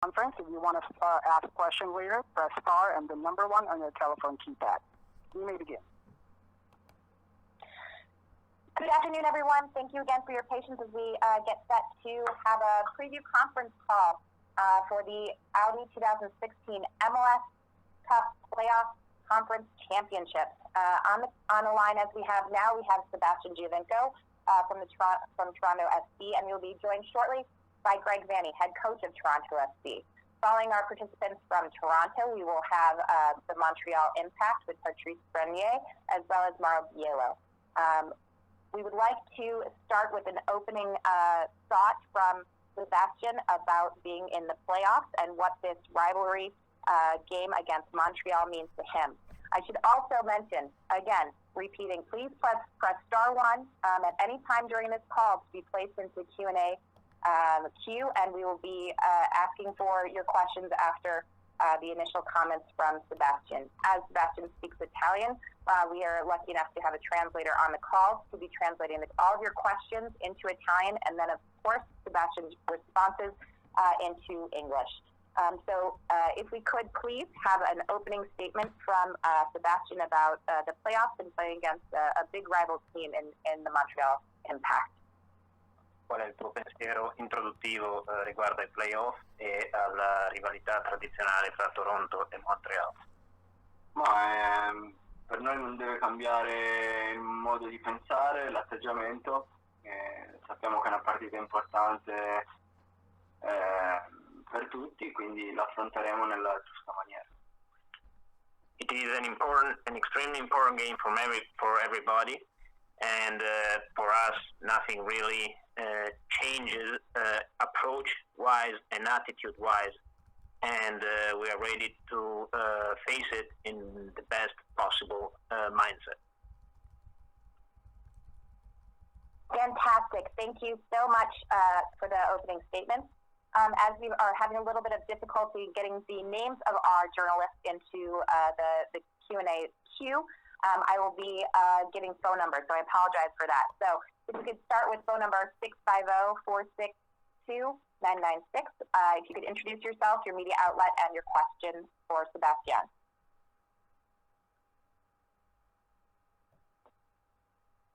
conference. If you want to ask a question later, press star and the number 1 on your telephone keypad. You may begin. Good afternoon, everyone. Thank you again for your patience as we get set to have a preview conference call for the Audi 2016 MLS Cup Playoff Conference Championship. On the line as we have now, we have Sebastian Giovinco from Toronto FC, and we'll be joined shortly by Greg Vanney, head coach of Toronto FC. Following our participants from Toronto, we will have the Montreal Impact with Patrice, as well as Mauro Biello. We would like to start with an opening thought from Sebastian about being in the playoffs and what this rivalry game against Montreal means to him. I should also mention, again, repeating, please press star 1 at any time during this call to be placed into Q&A queue, and we will be asking for your questions after the initial comments from Sebastian. As Sebastian speaks Italian, we are lucky enough to have a translator on the call to be translating all of your questions into Italian, and then, of course, Sebastian's responses into English. So if we could please have an opening statement from Sebastian about the playoffs and playing against a big rival team in the Montreal Impact. Qual è il tuo pensiero introduttivo riguardo ai playoff e alla rivalità tradizionale fra Toronto e Montreal? Per noi non deve cambiare il modo di pensare, l'atteggiamento. Sappiamo che è una partita importante per tutti, quindi l'affronteremo nella giusta maniera. It is an extremely important game for everybody, and for us, nothing really changes approach-wise and attitude-wise, and we are ready to face it in the best possible mindset. Fantastic. Thank you so much for the opening statements. As we are having a little bit of difficulty getting the names of our journalists into the Q&A queue, I will be giving phone numbers, so I apologize for that. So if you could start with phone number 650-462-996. If you could introduce yourself, your media outlet, and your question for Sebastian.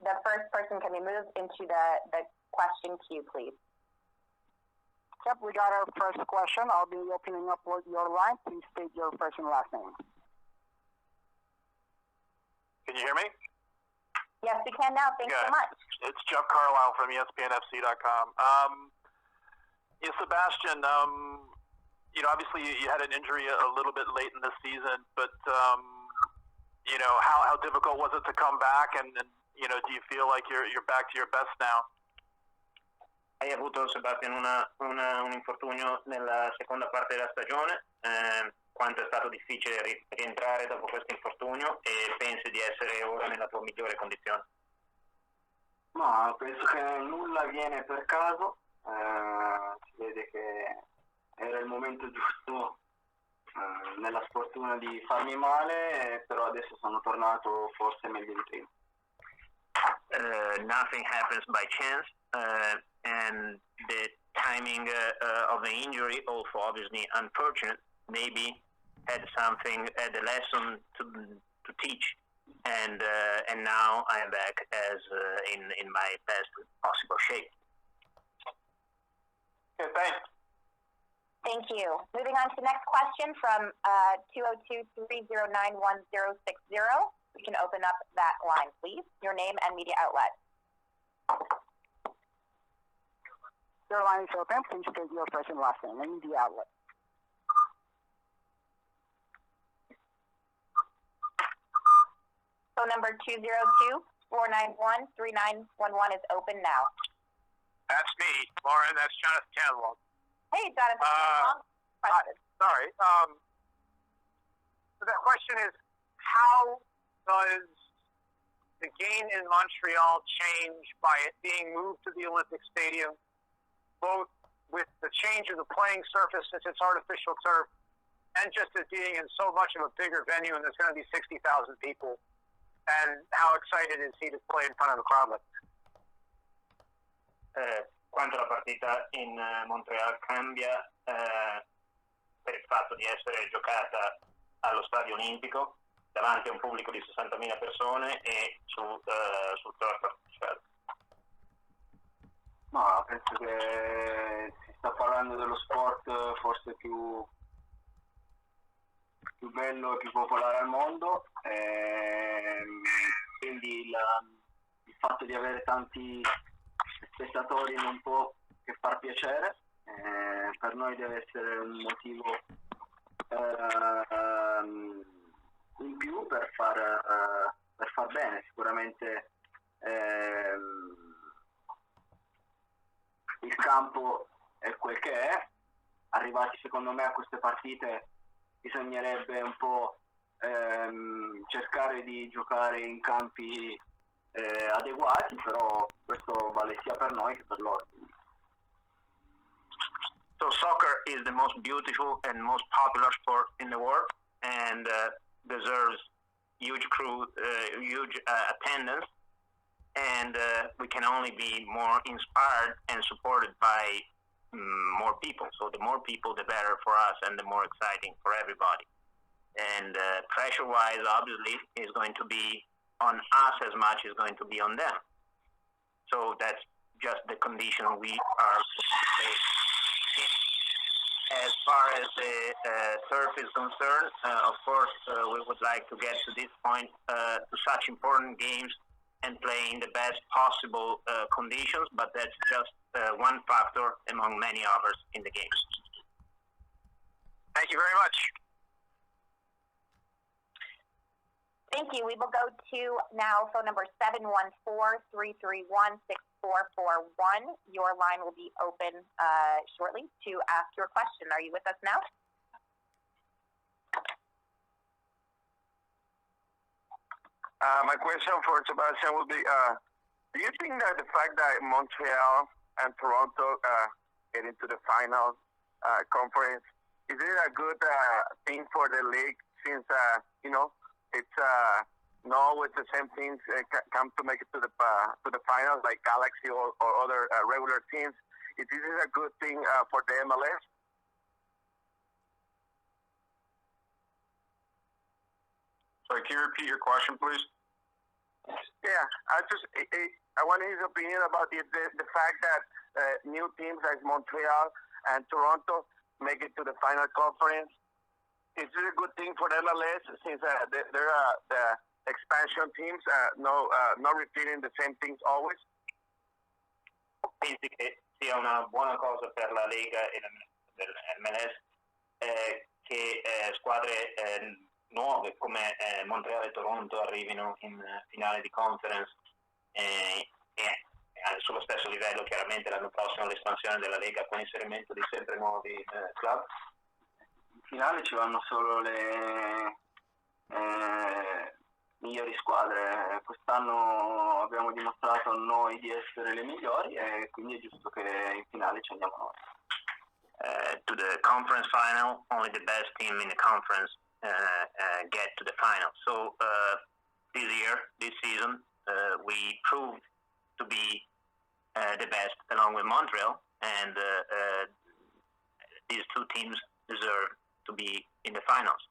The first person can be moved into the question queue, please. Yep, we got our first question. I'll be opening up your line. Please state your first and last name. Can you hear me? Yes, we can now. Thanks so much. It's Jeff Carlisle from ESPNFC.com. Sebastian, obviously you had an injury a little bit late in the season, but how difficult was it to come back, and do you feel like you're back to your best now? Hai avuto, Sebastian, un infortunio nella seconda parte della stagione. Quanto è stato difficile rientrare dopo questo infortunio, e pensi di essere ora nella tua migliore condizione? Ma penso che nulla viene per caso, si vede che era il momento giusto nella sfortuna di farmi male, però adesso sono tornato forse meglio di prima. Nothing happens by chance, and the timing of the injury, also obviously unfortunate, maybe had a lesson to teach, and now I am back as in my best possible shape. Okay, thanks. Thank you. Moving on to the next question from 202-309-1060. We can open up that line, please. Your name and media outlet. Your line is open. Please state your first and last name and media outlet. Phone number 202-491-3911 is open now. That's me, Lauren. That's Jonathan Canwald. Hey, Jonathan. Sorry. So the question is, how does the game in Montreal change by it being moved to the Olympic Stadium, both with the change of the playing surface since it's artificial turf, and just it being in so much of a bigger venue and there's going to be 60,000 people? And how excited is he to play in front of the crowd like that? Quanto la partita in Montreal cambia fatto di essere giocata allo Stadio Olimpico davanti a un pubblico di 60.000 persone e sul turf artificiale. Ma penso che si sta parlando dello sport forse più bello e più popolare al mondo, quindi il fatto di avere tanti spettatori non può che far piacere, per noi deve essere un motivo in più per far bene. Sicuramente il campo è quel che è. Arrivati secondo me a queste partite bisognerebbe un po' cercare di giocare in campi adeguati, però questo vale sia per noi che per loro. So soccer is the most beautiful and most popular sport in the world, and deserves huge attendance, and we can only be more inspired and supported by more people. So the more people, the better for us and the more exciting for everybody. And pressure-wise, obviously, is going to be on us as much as going to be on them. So that's just the condition we are facing. As far as the turf is concerned, of course, we would like to get to this point, to such important games and play in the best possible conditions, but that's just one factor among many others in the game. Thank you very much. Thank you. We will go to now phone number 714-331-6441. Your line will be open shortly to ask your question. Are you with us now? My question for Sebastian would be, do you think that the fact that Montreal and Toronto get into the final conference, is it a good thing for the league since, it's not always the same teams come to make it to the finals like Galaxy or other regular teams? Is this a good thing for the MLS? Sorry, can you repeat your question, please? Yeah, I want his opinion about the fact that new teams like Montreal and Toronto make it to the final conference. Is it a good thing for the MLS since they're the expansion teams, not repeating the same things always? Pensi che sia una buona cosa per la Lega e l'MLS che squadre nuove come Montreal e Toronto arrivino in finale di conference e sullo stesso livello chiaramente l'anno prossimo l'espansione della Lega con l'inserimento di sempre nuovi club? In finale ci vanno solo le migliori squadre. Quest'anno abbiamo dimostrato noi di essere le migliori e quindi è giusto che in finale ci andiamo noi. To the conference final, only the best team in the conference get to the final. So this season, we proved to be the best along with Montreal, and these two teams deserve to be in the finals.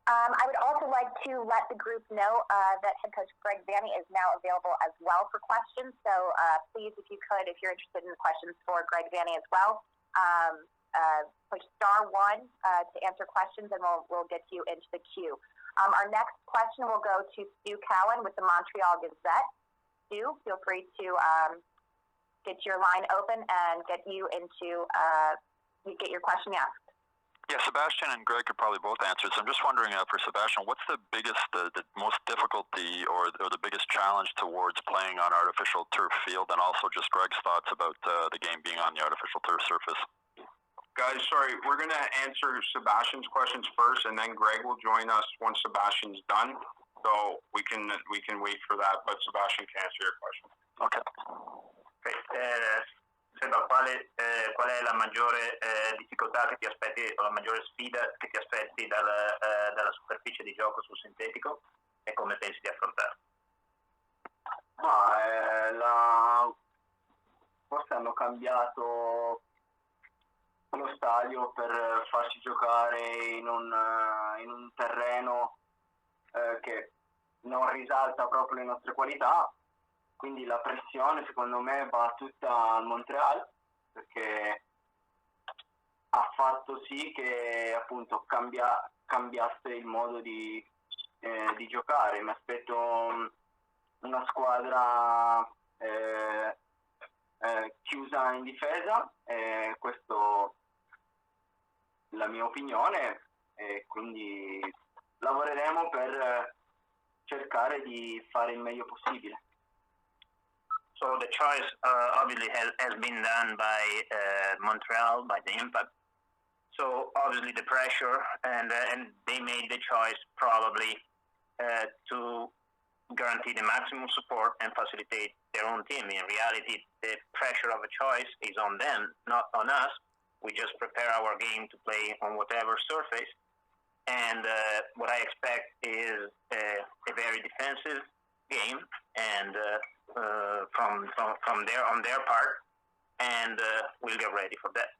I would also like to let the group know that head coach Greg Vanney is now available as well for questions. So please, if you could, if you're interested in questions for Greg Vanney as well, push *1 to answer questions, and we'll get you into the queue. Our next question will go to Stu Cowan with the Montreal Gazette. Stu, feel free to get your line open and get you into get your question asked. Yeah, Sebastian and Greg could probably both answer. So I'm just wondering for Sebastian, what's the biggest, the most difficulty or the biggest challenge towards playing on artificial turf field, and also just Greg's thoughts about the game being on the artificial turf surface? Guys, sorry, we're going to answer Sebastian's questions first, and then Greg will join us once Sebastian's done. So we can wait for that, but Sebastian can answer your question. Okay. Seba, qual è la maggiore difficoltà che ti aspetti o la maggiore sfida che ti aspetti dalla superficie di gioco sul sintetico e come pensi di affrontarla? Forse hanno cambiato stadio per farci giocare in un terreno che non risalta proprio le nostre qualità, quindi la pressione secondo me va tutta al Montreal, perché ha fatto sì che appunto cambiasse il modo di giocare. Mi aspetto una squadra chiusa in difesa, questo è la mia opinione, e quindi lavoreremo per cercare di fare il meglio possibile. So the choice obviously has been done by Montreal, by the Impact. So obviously the pressure, and they made the choice probably to guarantee the maximum support and facilitate their own team. In reality, the pressure of a choice is on them, not on us. We just prepare our game to play on whatever surface. And what I expect is a very defensive game, and from there on their part, and we'll get ready for that.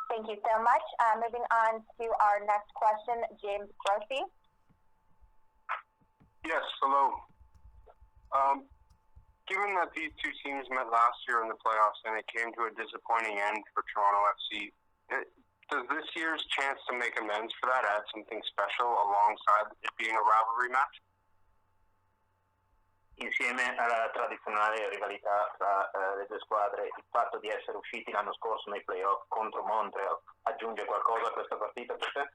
Thank you so much. Moving on to our next question, James Grossi. Yes, hello. Given that these two teams met last year in the playoffs and it came to a disappointing end for Toronto FC, does this year's chance to make amends for that add something special alongside it being a rivalry match? Insieme alla tradizionale rivalità tra le due squadre, il fatto di essere usciti l'anno scorso nei playoff contro Montreal aggiunge qualcosa a questa partita per te?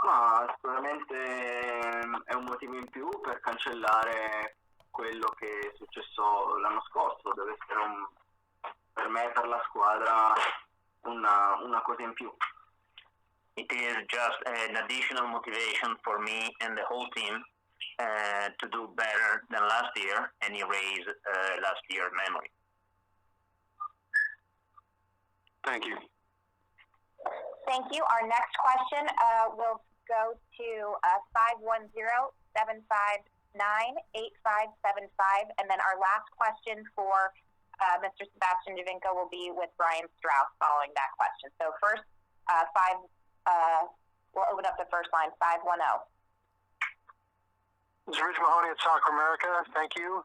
Ma sicuramente è un motivo in più per cancellare quello che è successo l'anno scorso. Deve essere per me e per la squadra una cosa in più. It is just an additional motivation for me and the whole team to do better than last year and erase last year's memory. Thank you. Thank you. Our next question will go to 510-759-8575, and then our last question for Mr. Sebastian Giovinco will be with Brian Strauss following that question. So first, we'll open up the first line, 510. This is Rich Mahoney at Soccer America. Thank you.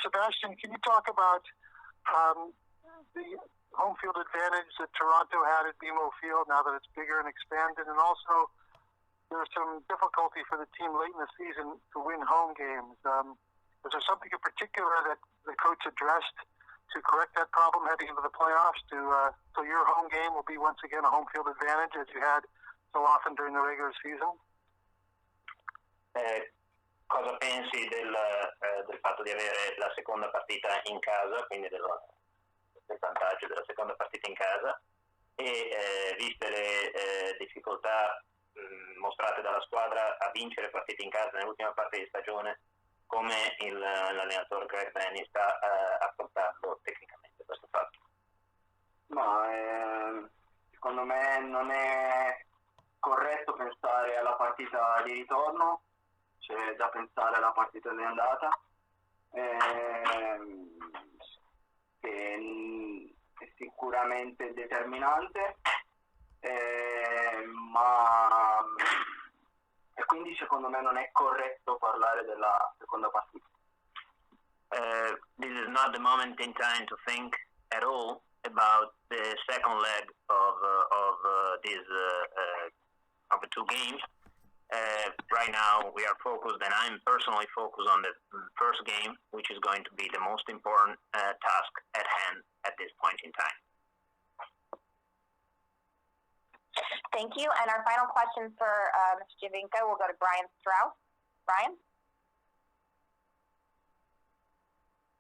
Sebastian, can you talk about the home field advantage that Toronto had at BMO Field now that it's bigger and expanded, and also there's some difficulty for the team late in the season to win home games. Was there something in particular that the coach addressed to correct that problem heading into the playoffs so your home game will be once again a home field advantage as you had so often during the regular season? Cosa pensi del fatto di avere la seconda partita in casa, quindi del vantaggio della seconda partita in casa, e viste le difficoltà mostrate dalla squadra a vincere partite in casa nell'ultima parte di stagione, come l'allenatore Greg Vanney sta affrontando tecnicamente questo fatto? Ma secondo me non è corretto pensare alla partita di ritorno, c'è da pensare alla partita di andata, che è sicuramente determinante, ma e quindi secondo me non è corretto parlare della seconda partita. This is not the moment in time to think at all about the second leg of the two games. Right now we are focused, and I'm personally focused on the first game, which is going to be the most important task at hand at this point in time. Thank you. And our final question for Mr. Giovinco will go to Brian Strauss. Brian?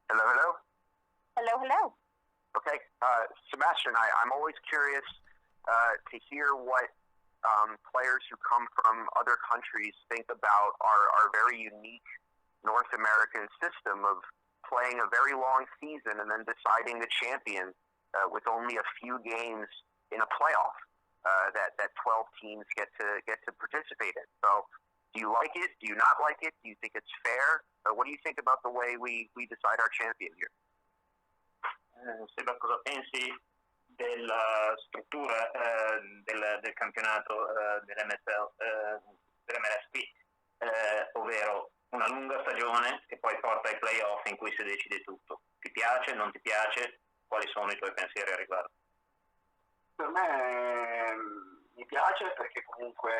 Hello, hello. Hello, hello. Okay, Sebastian, I'm always curious to hear what players who come from other countries think about our very unique North American system of playing a very long season and then deciding the champion with only a few games in a playoff that 12 teams get to participate in. So, do you like it? Do you not like it? Do you think it's fair? What do you think about the way we decide our champion here? Seba, cosa pensi della struttura del campionato dell'MSL, dell'MLSP, ovvero una lunga stagione che poi porta ai playoff in cui si decide tutto. Ti piace, non ti piace? Quali sono i tuoi pensieri a riguardo? Per me mi piace perché comunque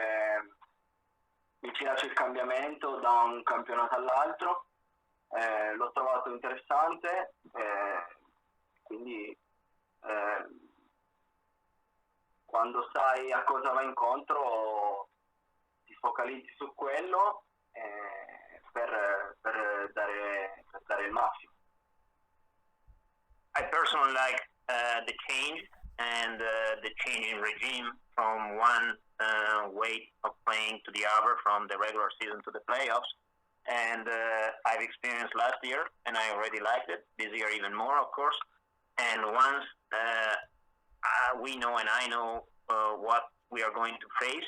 mi piace il cambiamento da un campionato all'altro, l'ho trovato interessante, quindi quando sai a cosa va incontro ti focalizzi su quello per dare il massimo. I personally like the change and the changing regime from one way of playing to the other, from the regular season to the playoffs. And I've experienced last year, and I already liked it. This year even more, of course. And once we know and I know what we are going to face,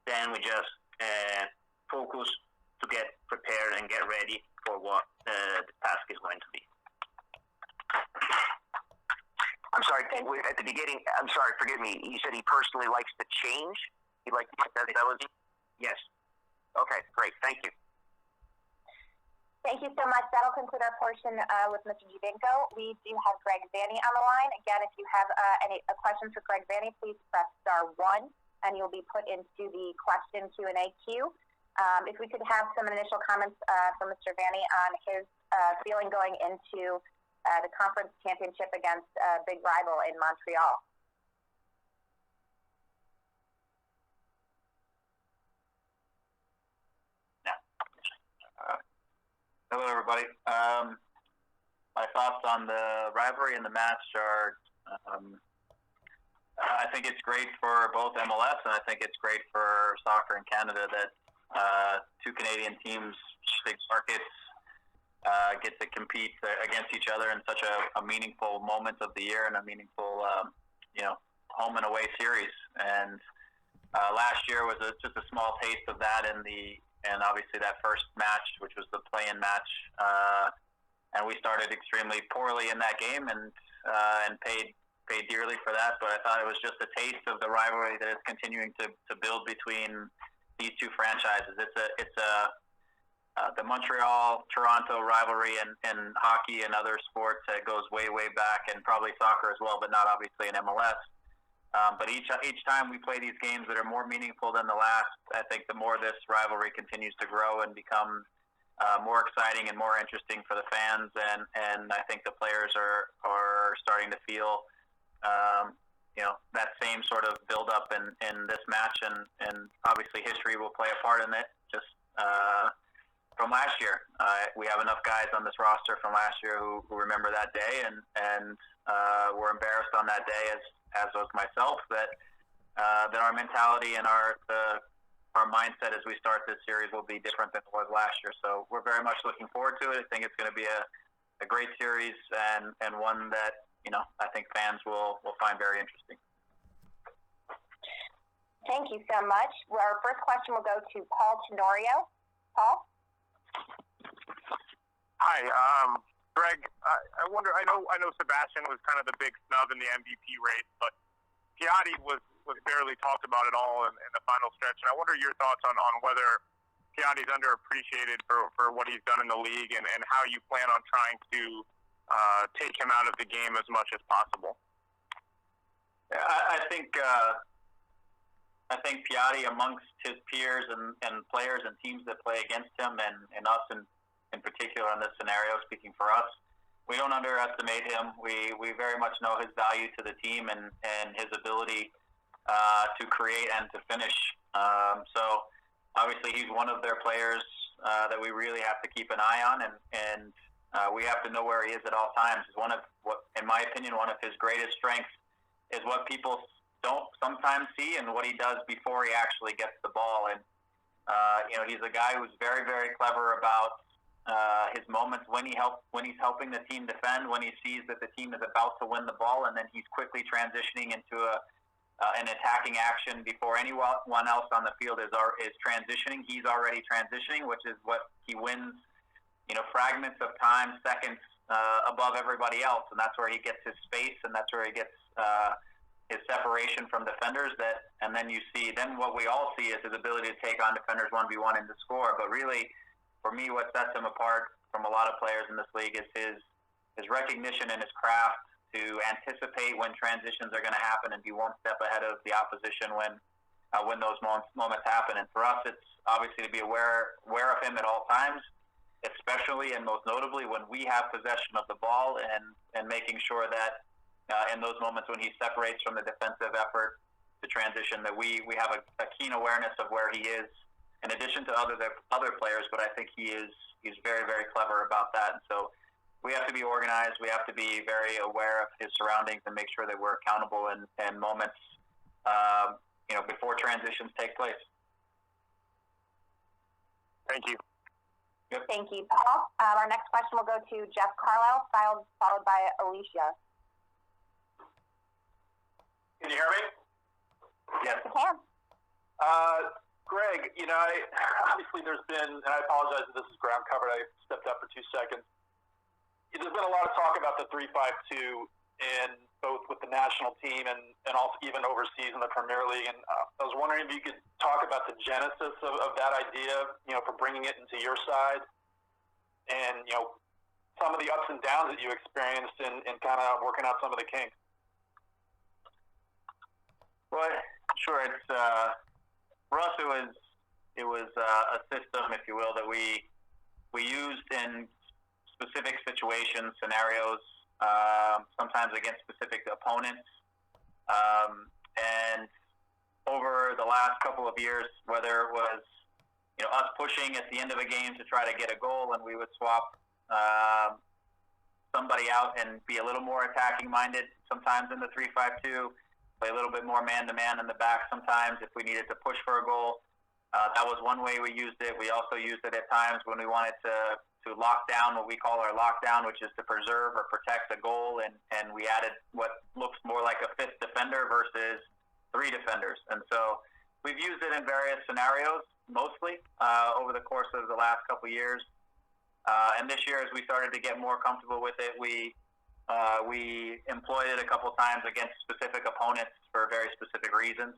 then we just focus to get prepared and get ready for what the task is going to be. I'm sorry, at the beginning, I'm sorry, forgive me, you said he personally likes the change? He likes that was? Yes. Okay, great, thank you. Thank you so much. That'll conclude our portion with Mr. Giovinco. We do have Greg Vanney on the line. Again, if you have a question for Greg Vanney, please press *1, and you'll be put into the question Q&A queue. If we could have some initial comments from Mr. Vanney on his feeling going into the conference championship against a big rival in Montreal. Hello, everybody. My thoughts on the rivalry and the match are, I think it's great for both MLS and I think it's great for soccer in Canada that two Canadian teams, big markets, get to compete against each other in such a meaningful moment of the year and a meaningful, home and away series. And last year was just a small taste of that and obviously that first match, which was the play-in match. And we started extremely poorly in that game and paid dearly for that. But I thought it was just a taste of the rivalry that is continuing to build between these two franchises. It's the Montreal-Toronto rivalry in hockey and other sports that goes way, way back, and probably soccer as well, but not obviously in MLS. But each time we play these games that are more meaningful than the last, I think the more this rivalry continues to grow and become more exciting and more interesting for the fans. And I think the players are starting to feel that same sort of build-up in this match. And obviously history will play a part in it. Just from last year, we have enough guys on this roster from last year who remember that day and were embarrassed on that day, as was myself, that our mentality and our mindset as we start this series will be different than it was last year. So we're very much looking forward to it. I think it's going to be a great series and one that I think fans will find very interesting. Thank you so much. Our first question will go to Paul Tenorio. Paul? Hi, Greg. I wonder. I know Sebastian was kind of the big snub in the MVP race, but Piatti was barely talked about at all in the final stretch. And I wonder your thoughts on whether Piatti's underappreciated for what he's done in the league, and how you plan on trying to take him out of the game as much as possible. Yeah, I think Piatti, amongst his peers and players and teams that play against him, and us in particular in this scenario, speaking for us, we don't underestimate him. We very much know his value to the team and his ability to create and to finish. So obviously he's one of their players that we really have to keep an eye on, and we have to know where he is at all times. One of in my opinion, one of his greatest strengths is what people don't sometimes see and what he does before he actually gets the ball. And he's a guy who's very, very clever about his moments when he's helping the team defend, when he sees that the team is about to win the ball, and then he's quickly transitioning into an attacking action before anyone else on the field is transitioning. He's already transitioning, which is what he wins. Fragments of time, seconds above everybody else, and that's where he gets his space, and that's where he gets his separation from defenders. And then what we all see is his ability to take on defenders 1v1 and to score. But really, for me, what sets him apart from a lot of players in this league is his recognition and his craft to anticipate when transitions are going to happen and be one step ahead of the opposition when those moments happen. And for us, it's obviously to be aware of him at all times, especially and most notably when we have possession of the ball and making sure that in those moments when he separates from the defensive effort to transition, that we have a keen awareness of where he is, in addition to other players. But I think he's very, very clever about that. And so we have to be organized. We have to be very aware of his surroundings and make sure that we're accountable in moments, before transitions take place. Thank you. Yep. Thank you, Paul. Our next question will go to Jeff Carlisle, followed by Alicia. Can you hear me? Yes. I can. Greg, obviously there's been, and I apologize if this is ground covered, I stepped up for 2 seconds. There's been a lot of talk about the 3-5-2 in both with the national team and also even overseas in the Premier League. And I was wondering if you could talk about the genesis of that idea, for bringing it into your side and, some of the ups and downs that you experienced in kind of working out some of the kinks. Well, sure. It's for us. It was a system, if you will, that we used in specific situations, scenarios, sometimes against specific opponents, and over the last couple of years, whether it was us pushing at the end of a game to try to get a goal, and we would swap somebody out and be a little more attacking minded sometimes in the 3-5-2. Play a little bit more man-to-man in the back sometimes if we needed to push for a goal. That was one way we used it. We also used it at times when we wanted to lock down what we call our lockdown, which is to preserve or protect a goal, and we added what looks more like a fifth defender versus 3 defenders. And so we've used it in various scenarios, mostly over the course of the last couple of years. And this year, as we started to get more comfortable with it, we employed it a couple times against specific opponents for very specific reasons.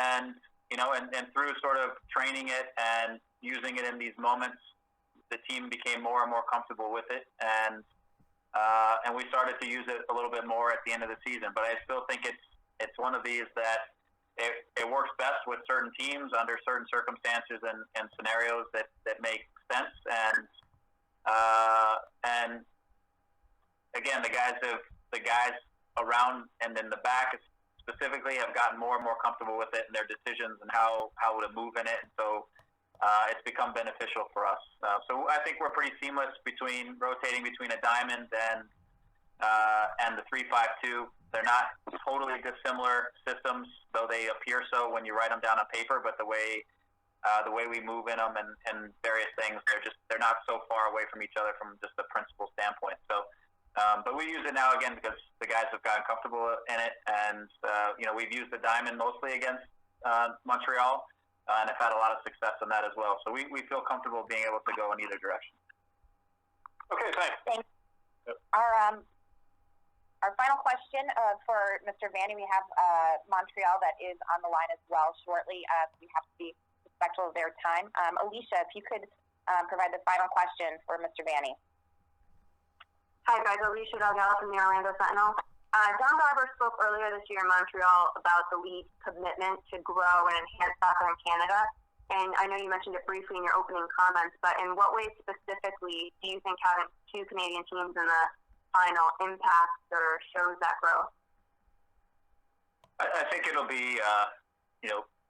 And through sort of training it and using it in these moments, the team became more and more comfortable with it. And we started to use it a little bit more at the end of the season. But I still think it's one of these that it works best with certain teams under certain circumstances and scenarios that make sense. And again, the guys around and in the back specifically have gotten more and more comfortable with it and their decisions and how to move in it. And so it's become beneficial for us. So I think we're pretty seamless rotating between a diamond and the 3-5-2. They're not totally dissimilar systems, though they appear so when you write them down on paper. But the way we move in them and various things, they're not so far away from each other from just a principle standpoint. So. But we use it now again because the guys have gotten comfortable in it, and we've used the diamond mostly against Montreal, and have had a lot of success in that as well. So we feel comfortable being able to go in either direction. Okay, thanks. Yep. Our final question for Mr. Vanney, we have Montreal that is on the line as well shortly. We have to be respectful of their time. Alicia, if you could provide the final question for Mr. Vanney. Hi guys, Alicia Delgado from the Orlando Sentinel. Don Barber spoke earlier this year in Montreal about the league's commitment to grow and enhance soccer in Canada. And I know you mentioned it briefly in your opening comments, but in what ways specifically do you think having 2 Canadian teams in the final impacts or shows that growth? I think it'll be,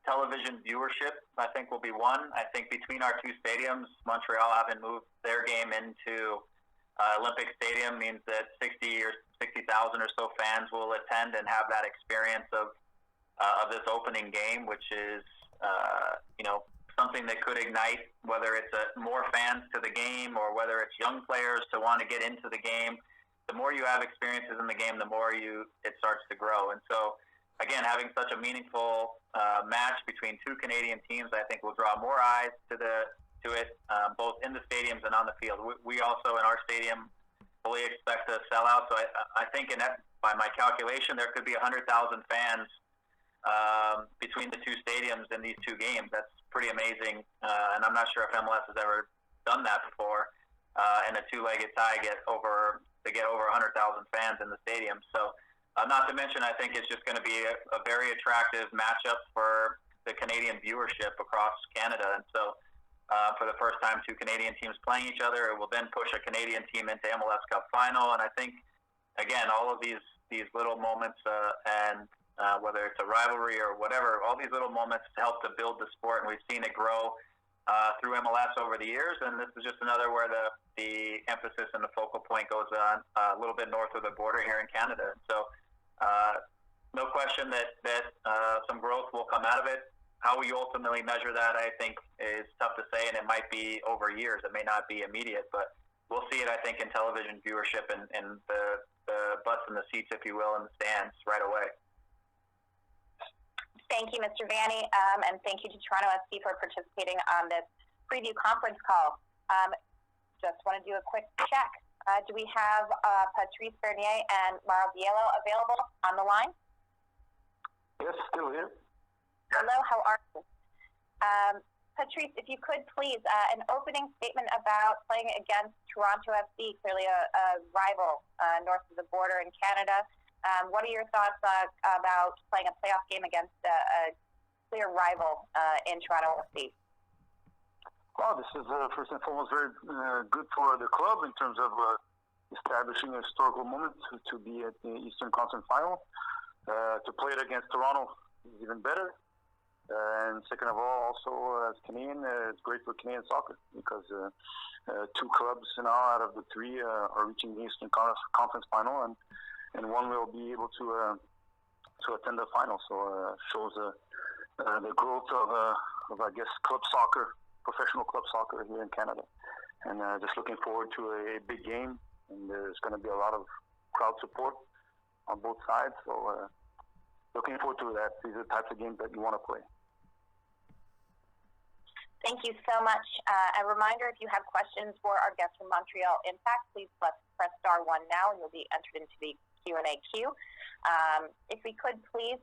television viewership, I think will be one. I think between our 2 stadiums, Montreal having moved their game into Olympic Stadium means that 60,000 or so fans will attend and have that experience of this opening game, which is something that could ignite whether it's more fans to the game or whether it's young players to want to get into the game. The more you have experiences in the game, the more it starts to grow. And so, again, having such a meaningful match between 2 Canadian teams, I think will draw more eyes to the to it, both in the stadiums and on the field. We also, in our stadium, fully expect to sell out. So I think by my calculation, there could be 100,000 fans between the two stadiums in these two games. That's pretty amazing. And I'm not sure if MLS has ever done that before. In a two-legged tie, get over 100,000 fans in the stadium. So not to mention, I think it's just going to be a very attractive matchup for the Canadian viewership across Canada. And so for the first time, two Canadian teams playing each other, it will then push a Canadian team into MLS Cup final. And I think, again, all of these little moments and whether it's a rivalry or whatever, all these little moments help to build the sport, and we've seen it grow through MLS over the years. And this is just another where the emphasis and the focal point goes on a little bit north of the border here in Canada. So no question that some growth will come out of it. How we ultimately measure that, I think, is tough to say, and it might be over years. It may not be immediate, but we'll see it, I think, in television viewership and the butts in the seats, if you will, in the stands right away. Thank you, Mr. Vanney, and thank you to Toronto FC for participating on this preview conference call. Just want to do a quick check. Do we have Patrice Bernier and Mauro Biello available on the line? Yes, still here. Hello, how are you? Patrice, if you could please, an opening statement about playing against Toronto FC, clearly a rival north of the border in Canada. What are your thoughts about playing a playoff game against a clear rival in Toronto FC? Well, this is first and foremost very good for the club in terms of establishing a historical moment to be at the Eastern Conference Final. To play it against Toronto is even better. And second of all, also as Canadian, it's great for Canadian soccer because two clubs now out of the three are reaching the Eastern Conference Final, and one will be able to attend the final. So shows the growth of I guess club soccer, professional club soccer here in Canada, and just looking forward to a big game. And there's going to be a lot of crowd support on both sides. So looking forward to that. These are the types of games that you want to play. Thank you so much. A reminder, if you have questions for our guests from Montreal Impact, please press *1 now, and you'll be entered into the Q&A queue. If we could please,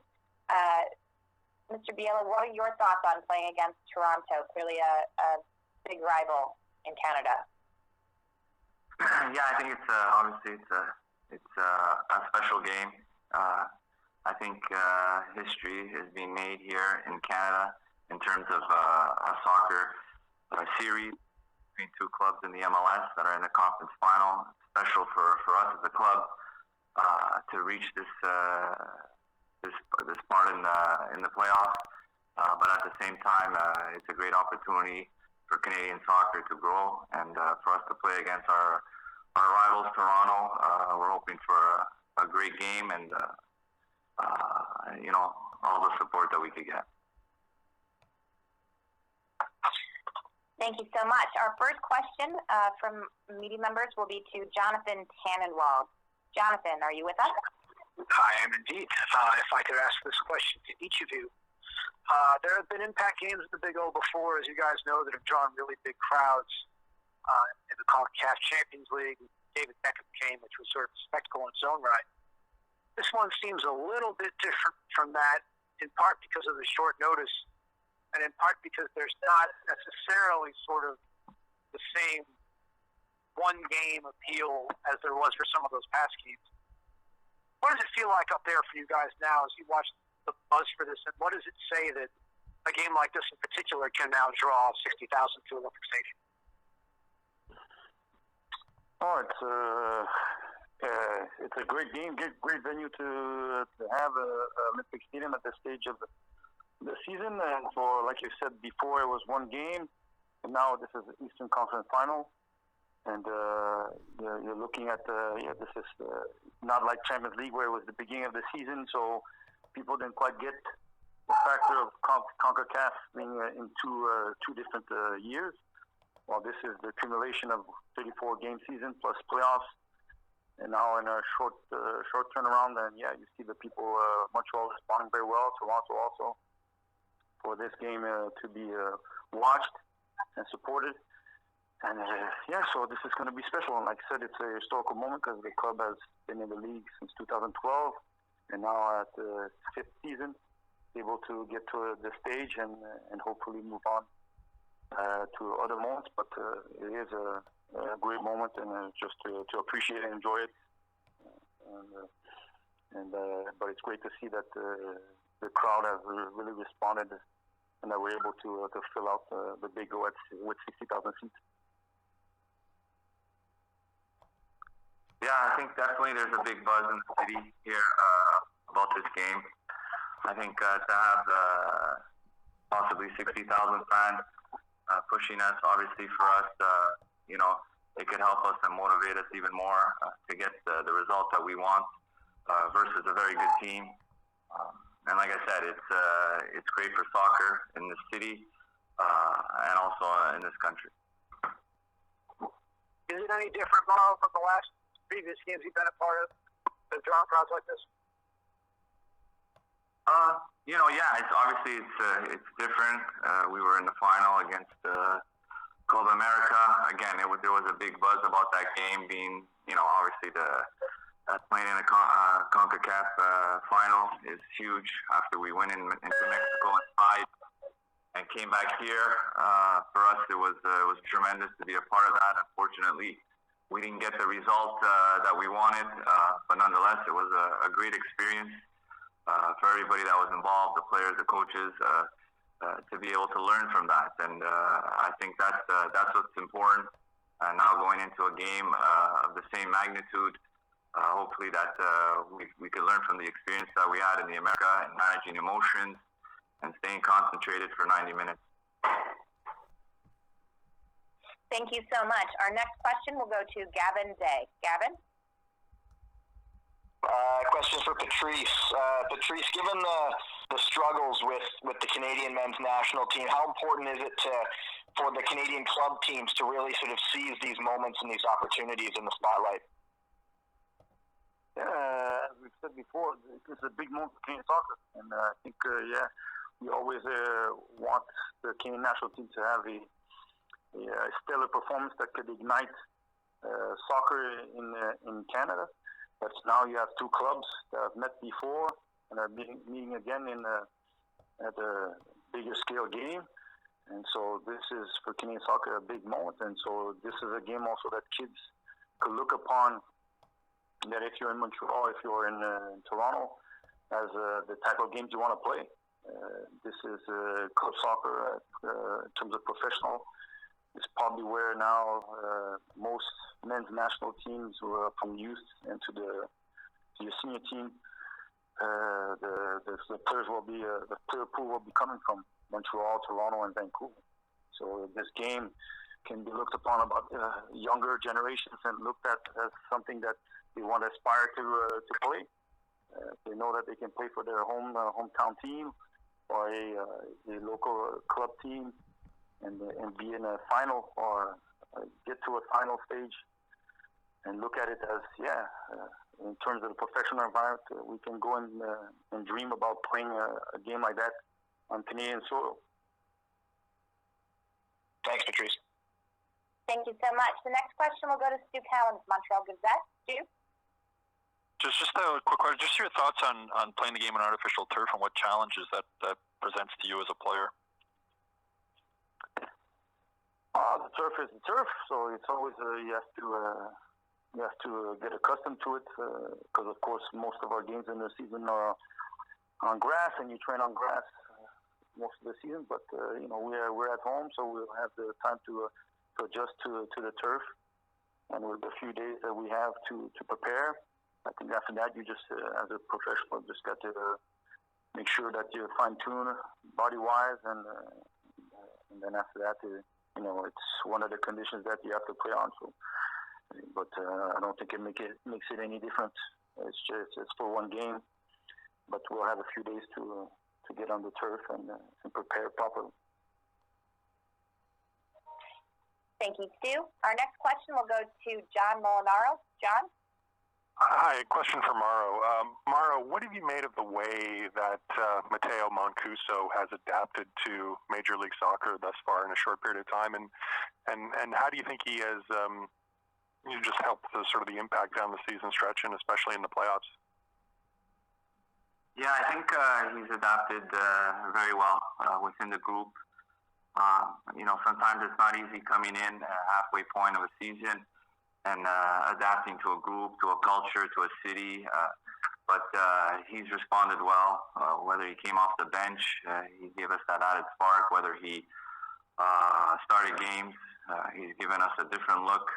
Mr. Biello, what are your thoughts on playing against Toronto, clearly a big rival in Canada? Yeah, I think it's obviously it's a special game. I think history is being made here in Canada in terms of a soccer series between two clubs in the MLS that are in the conference final. It's special for us as a club to reach this part in the playoffs. But at the same time, it's a great opportunity for Canadian soccer to grow, and for us to play against our rivals, Toronto. We're hoping for a great game and all the support that we could get. Thank you so much. Our first question from media members will be to Jonathan Tannenwald. Jonathan, are you with us? I am indeed. If I could ask this question to each of you. There have been impact games at the Big O before, as you guys know, that have drawn really big crowds in the CONCACAF Champions League. David Beckham came, which was sort of a spectacle in its own right. This one seems a little bit different from that, in part because of the short notice, and in part because there's not necessarily sort of the same one-game appeal as there was for some of those past games. What does it feel like up there for you guys now as you watch the buzz for this, and what does it say that a game like this in particular can now draw 60,000 to Olympic Stadium? Oh, it's a great game, great venue to have Olympic Stadium at this stage of the season. And for, like you said before, it was one game, and now this is the Eastern Conference Final. And you're looking at this is not like Champions League where it was the beginning of the season, so people didn't quite get the factor of CONCACAF being in two different years. Well, this is the accumulation of 34-game season plus playoffs, and now in a short turnaround. And yeah, you see the people Montreal responding very well. Toronto also for this game to be watched. and supported. And so this is going to be special. And like I said, it's a historical moment because the club has been in the league since 2012, and now at the 5th season, able to get to the stage and hopefully move on to other moments. But it is a great moment, and just to appreciate and enjoy it. But it's great to see that the crowd has really responded, and that we're able to fill out the big O with 60,000 seats. Yeah, I think definitely there's a big buzz in the city here about this game. I think to have possibly 60,000 fans pushing us, obviously for us, it could help us and motivate us even more to get the result that we want versus a very good team. And like I said, it's great for soccer in the city and also in this country. Is it any different, Mauro, from the last previous games you've been a part of, the drawing crowds like this? It's obviously it's different. We were in the final against Club America. Again, there was a big buzz about that game being, obviously playing in a CONCACAF final is huge after we went into Mexico and tied and came back here. For us, it was tremendous to be a part of that. Unfortunately, we didn't get the result that we wanted, but nonetheless, it was a great experience for everybody that was involved, the players, the coaches, to be able to learn from that. And I think that's what's important. Now going into a game of the same magnitude, hopefully that we could learn from the experience that we had in the America and managing emotions and staying concentrated for 90 minutes. Thank you so much. Our next question will go to Gavin Day. Gavin? Question for Patrice. Patrice, given the struggles with the Canadian men's national team, how important is it for the Canadian club teams to really sort of seize these moments and these opportunities in the spotlight? Yeah, as we've said before, it's a big moment for Canadian soccer. And I think, we always want the Canadian national team to have a stellar performance that could ignite soccer in Canada. But now you have two clubs that have met before and are meeting again at a bigger scale game. And so this is, for Canadian soccer, a big moment. And so this is a game also that kids could look upon, that if you're in Montreal, if you're in Toronto, as the type of games you want to play. This is club soccer in terms of professional. It's probably where now most men's national teams who are from youth into the senior team, the players will be the player pool will be coming from Montreal, Toronto, and Vancouver. So this game can be looked upon about younger generations and looked at as something that they want to aspire to play. They know that they can play for their hometown team or a local club team. And be in a final or get to a final stage and look at it as, in terms of the professional environment, we can go and dream about playing a game like that on Canadian soil. Thanks, Patrice. Thank you so much. The next question will go to Stu Cowan, Montreal Gazette. Stu? Just a quick question. Just your thoughts on playing the game on artificial turf and what challenges that presents to you as a player. The turf is the turf, so it's always you have to get accustomed to it because of course most of our games in the season are on grass, and you train on grass most of the season. But we're at home, so we'll have the time to adjust to the turf, and with the few days that we have to prepare, I think after that you just as a professional just got to make sure that you fine tune body wise, and then after that. It's one of the conditions that you have to play on. So, but I don't think it makes it any different. It's for one game, but we'll have a few days to get on the turf and prepare properly. Thank you, Stu. Our next question will go to John Molinaro. John? Hi, question for Mauro. Mauro, what have you made of the way that Matteo Mancuso has adapted to Major League Soccer thus far in a short period of time, and how do you think he has just helped sort of the impact down the season stretch and especially in the playoffs? Yeah, I think he's adapted very well within the group. Sometimes it's not easy coming in halfway point of a season and adapting to a group, to a culture, to a city. But he's responded well. Whether he came off the bench, he gave us that added spark. Whether he started games, he's given us a different look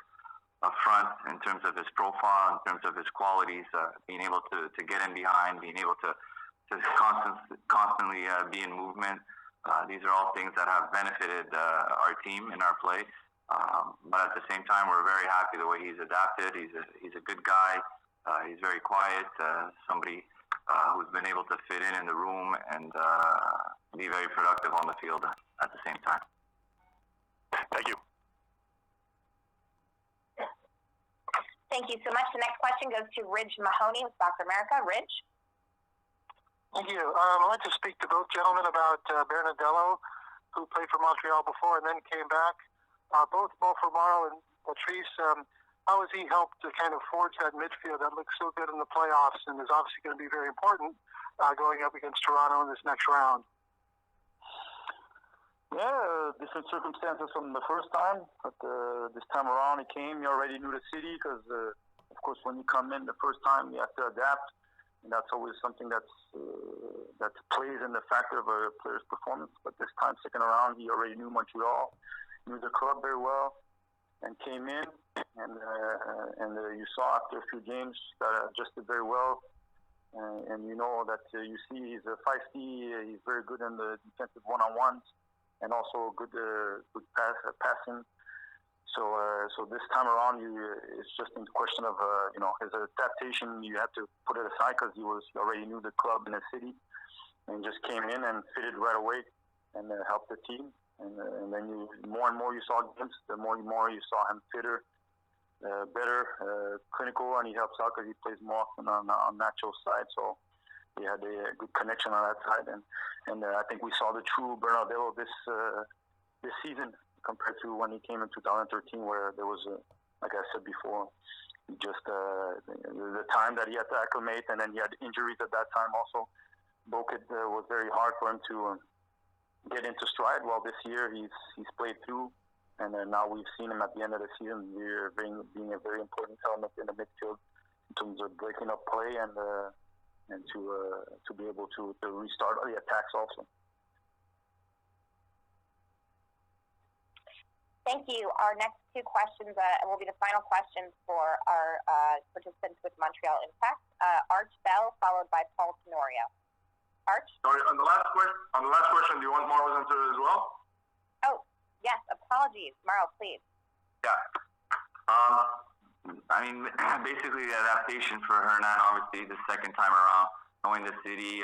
up front in terms of his profile, in terms of his qualities, being able to get in behind, being able to constantly be in movement. These are all things that have benefited our team in our play. But at the same time, we're very happy the way he's adapted. He's a good guy. He's very quiet. Somebody who's been able to fit in the room and be very productive on the field at the same time. Thank you. Thank you so much. The next question goes to Ridge Mahoney with Soccer America. Ridge? Thank you. I'd like to speak to both gentlemen about Bernadello, who played for Montreal before and then came back. Both Mauro and Patrice, how has he helped to kind of forge that midfield that looks so good in the playoffs and is obviously going to be very important going up against Toronto in this next round? Yeah, different circumstances from the first time, but this time around he came. He already knew the city because, of course, when you come in the first time, you have to adapt, and that's always something that plays in the factor of a player's performance. But this time, second around, he already knew Montreal, knew the club very well, and came in, and you saw after a few games that adjusted very well. And you know that you see he's a feisty. He's very good in the defensive one-on-ones. And also good passing. So this time around, it's just a question of his adaptation. You have to put it aside because he already knew the club and the city, and just came in and fitted right away and helped the team. And then more and more you saw games, the more you saw him fitter, better, clinical, and he helps out because he plays more often on natural side. So we had a good connection on that side, and I think we saw the true Bernadello this season compared to when he came in 2013, where there was, like I said before, just the time that he had to acclimate, and then he had injuries at that time also. It was very hard for him to get into stride. Well, this year he's played through, and now we've seen him at the end of the season being a very important element in the midfield in terms of breaking up play and to be able to restart the attacks also. Thank you. Our next two questions will be the final questions for our participants with Montreal Impact. Arch Bell, followed by Paul Tenorio. Arch? Sorry, on the last question, do you want Mauro's answer as well? Oh, yes. Apologies. Mauro, please. Yeah. I mean, basically the adaptation for Hernan, obviously the second time around, knowing the city,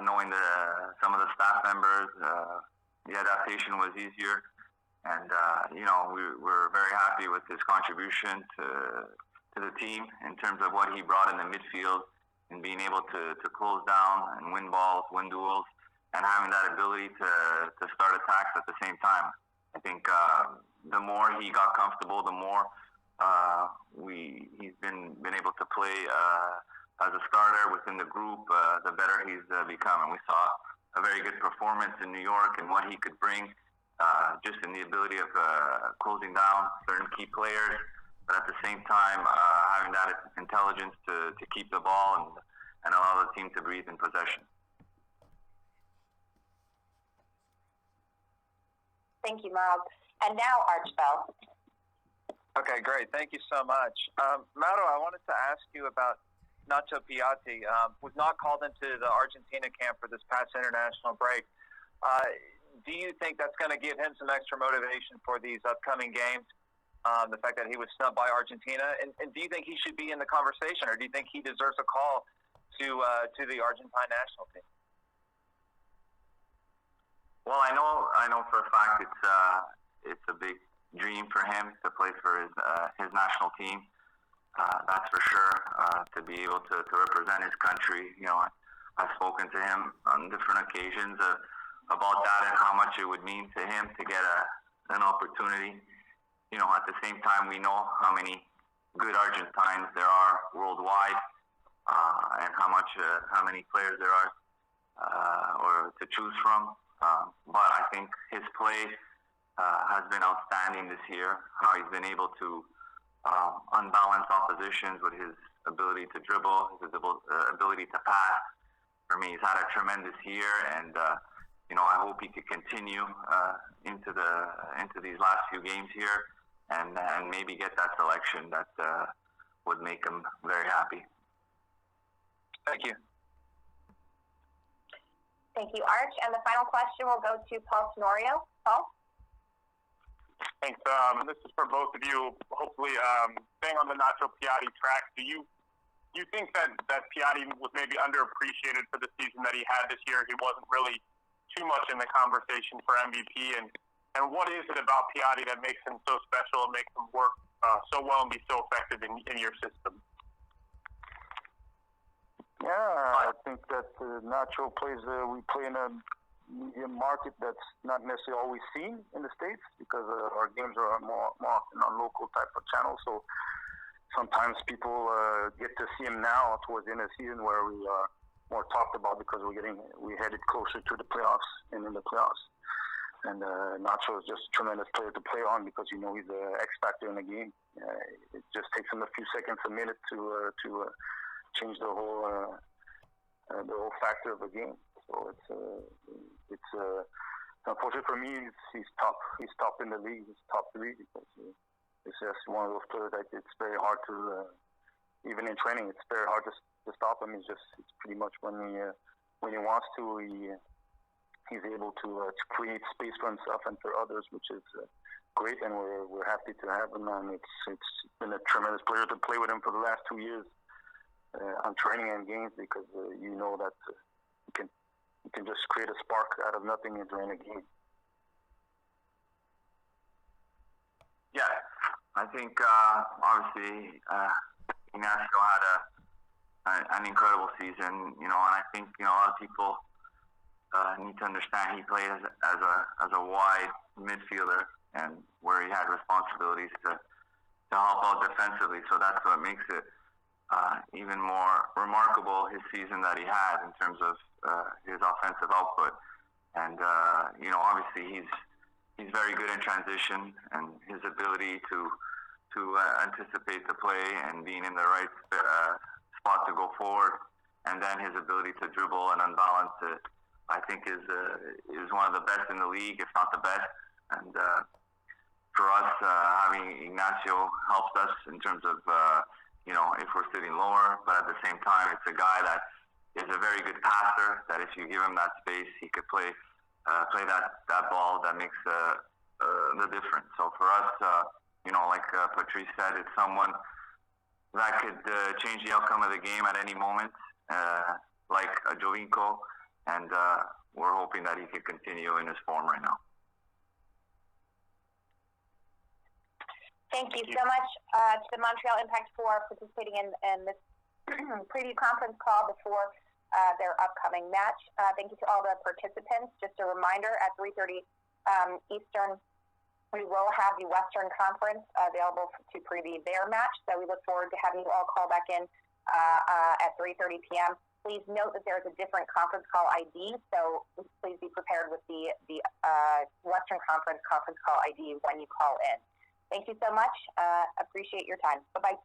knowing some of the staff members, the adaptation was easier. And, we're very happy with his contribution to the team in terms of what he brought in the midfield and being able to close down and win balls, win duels, and having that ability to start attacks at the same time. I think the more he got comfortable, the more he's been able to play as a starter within the group, the better he's become. And we saw a very good performance in New York and what he could bring, just in the ability of closing down certain key players, but at the same time having that intelligence to keep the ball and allow the team to breathe in possession. Thank you, Mauro. And now Arch Bell. Okay, great. Thank you so much. Mauro, I wanted to ask you about Nacho Piatti. Was not called into the Argentina camp for this past international break. Do you think that's going to give him some extra motivation for these upcoming games, the fact that he was snubbed by Argentina? And do you think he should be in the conversation, or do you think he deserves a call to the Argentine national team? Well, I know for a fact it's a big dream for him to play for his national team. that's for sure. To be able to represent his country, I've spoken to him on different occasions about that and how much it would mean to him to get an opportunity. At the same time, we know how many good Argentines there are worldwide, and how many players there are or to choose from. But I think his play has been outstanding this year. How he's been able to unbalance oppositions with his ability to dribble, his ability to pass. For me, he's had a tremendous year, and I hope he could continue into these last few games here, and maybe get that selection that would make him very happy. Thank you. Thank you, Arch. And the final question will go to Paul Tenorio. Paul? Thanks. This is for both of you. Hopefully, staying on the Nacho Piatti track, do you think that Piatti was maybe underappreciated for the season that he had this year? He wasn't really too much in the conversation for MVP. And what is it about Piatti that makes him so special and makes him work so well and be so effective in your system? Yeah, I think that Nacho we play in a medium market that's not necessarily always seen in the States, because our games are more often on local type of channels. So sometimes people get to see him now towards the end of the season, where we are more talked about because we headed closer to the playoffs and in the playoffs. And Nacho is just a tremendous player to play on, because he's an X factor in the game. It just takes him a few seconds, a minute to change the whole factor of the game. So it's unfortunate for me. He's top. He's top in the league. He's top 3, because it's just one of those players that it's very hard to even in training. It's very hard to stop him. It's pretty much when he wants to, he's able to create space for himself and for others, which is great. And we're happy to have him. And it's been a tremendous pleasure to play with him for the last 2 years. On training and games, because that you can just create a spark out of nothing during a game. Yeah, I think obviously Ignacio had an incredible season, and I think a lot of people need to understand he played as a wide midfielder, and where he had responsibilities to help out defensively. So that's what makes it even more remarkable, his season that he had in terms of his offensive output. And obviously he's very good in transition, and his ability to anticipate the play and being in the right spot to go forward, and then his ability to dribble and unbalance it, I think is one of the best in the league, if not the best. And for us, having Ignacio helps us in terms of if we're sitting lower, but at the same time, it's a guy that is a very good passer, that if you give him that space, he could play that ball that makes the difference. So for us, like Patrice said, it's someone that could change the outcome of the game at any moment, like a Giovinco, and we're hoping that he could continue in his form right now. Thank you so much to the Montreal Impact for participating in this preview conference call before their upcoming match. Thank you to all the participants. Just a reminder, at 3:30 Eastern, we will have the Western Conference available to preview their match. So we look forward to having you all call back in at 3:30 p.m. Please note that there is a different conference call ID, so please be prepared with the Western Conference call ID when you call in. Thank you so much. Appreciate your time. Bye-bye.